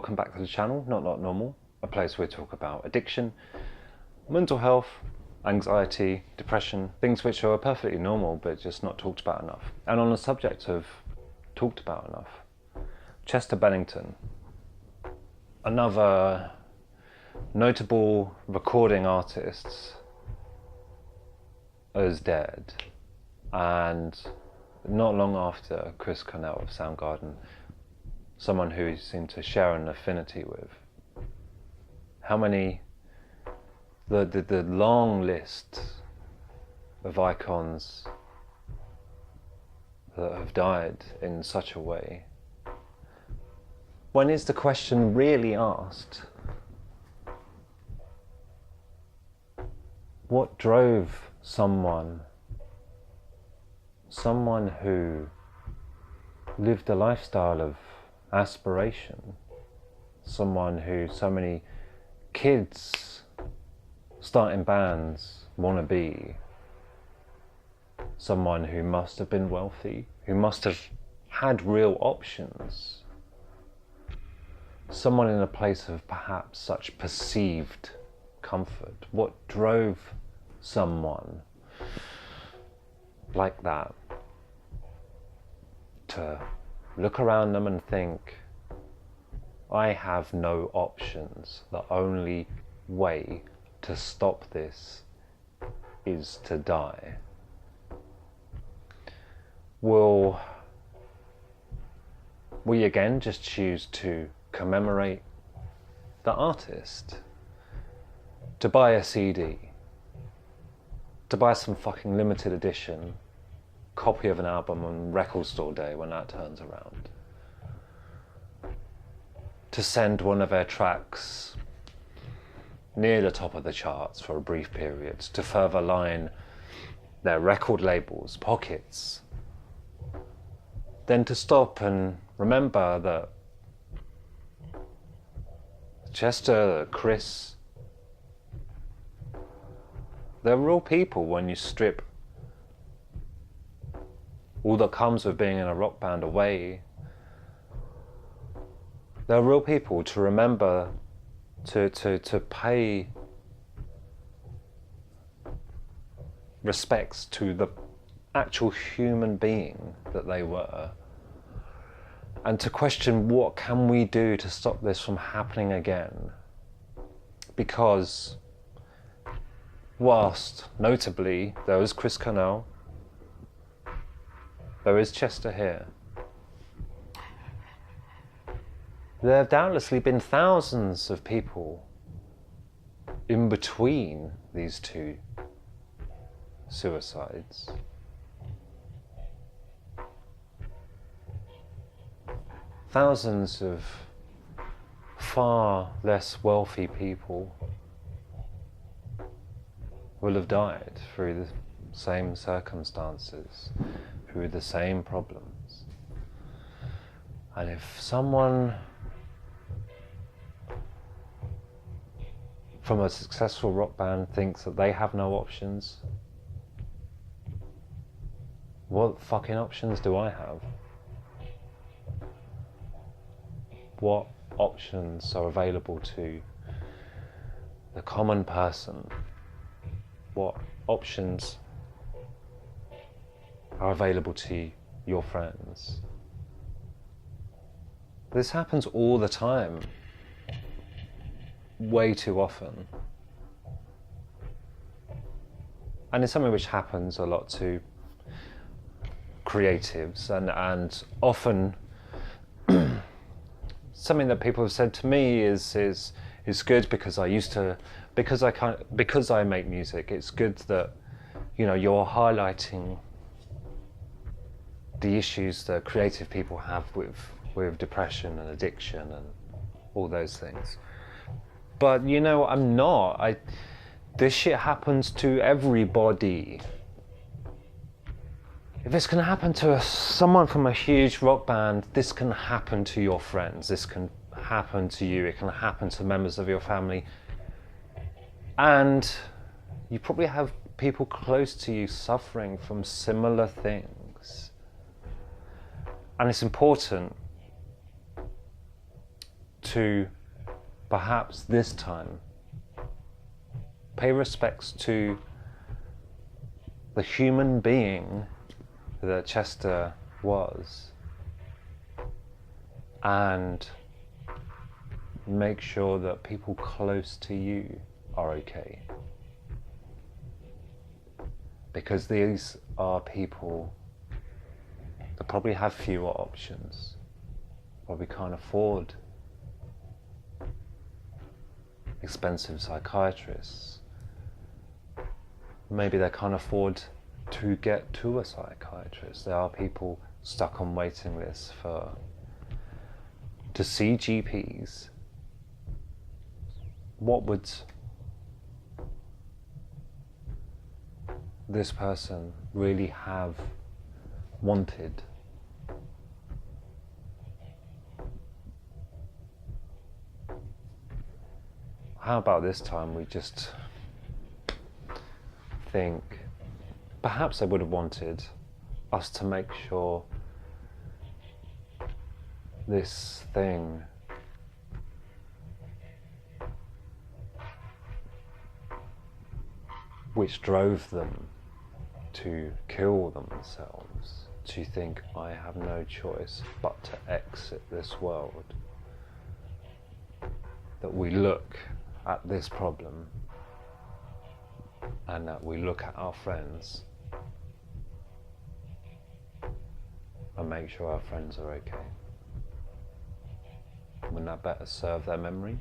welcome back to the channel, Not Normal, a place where we talk about addiction, mental health, anxiety, depression, things which are perfectly normal but just not talked about enough. And on the subject of talked about enough, Chester Bennington, another notable recording artist, is dead. And not long after, Chris Cornell of Soundgarden, someone who he seemed to share an affinity with. How many, the long list of icons that have died in such a way. When is the question really asked? What drove someone who lived a lifestyle of aspiration, someone who so many kids starting bands want to be, someone who must have been wealthy, who must have had real options, someone in a place of perhaps such perceived comfort. What drove someone like that to look around them and think, I have no options. The only way to stop this is to die. Will we again just choose to commemorate the artist? To buy a CD? To buy some fucking limited edition copy of an album on record store day when that turns around? To send one of their tracks near the top of the charts for a brief period, to further line their record labels' pockets, then to stop and remember that Chester, Chris, they're real people when you strip all that comes with being in a rock band away. They're real people to remember, to pay respects to the actual human being that they were, and to question what can we do to stop this from happening again. Because whilst notably there was Chris Cornell, there is Chester here, there have doubtlessly been thousands of people in between these two suicides. Thousands of far less wealthy people will have died through the same circumstances, through the same problems. And if someone from a successful rock band thinks that they have no options, what fucking options do I have? What options are available to the common person? What options are available to your friends? This happens all the time, way too often. And it's something which happens a lot to creatives, and often something that people have said to me is good because I make music. It's good that, you know, you're highlighting the issues that creative people have with depression and addiction and all those things. But you know, I'm not. This shit happens to everybody. If it's going to happen to someone from a huge rock band, this can happen to your friends. This can happen to you. It can happen to members of your family. And you probably have people close to you suffering from similar things. And it's important to perhaps this time pay respects to the human being that Chester was, and make sure that people close to you are okay. Because these are people that probably have fewer options, probably can't afford expensive psychiatrists. Maybe they can't afford to get to a psychiatrist. There are people stuck on waiting lists to see GPs. What would this person really have wanted? How about this time we just think, perhaps they would have wanted us to make sure this thing which drove them to kill themselves, to think, I have no choice but to exit this world, that we look at this problem and that we look at our friends and make sure our friends are okay. Wouldn't that better serve their memory?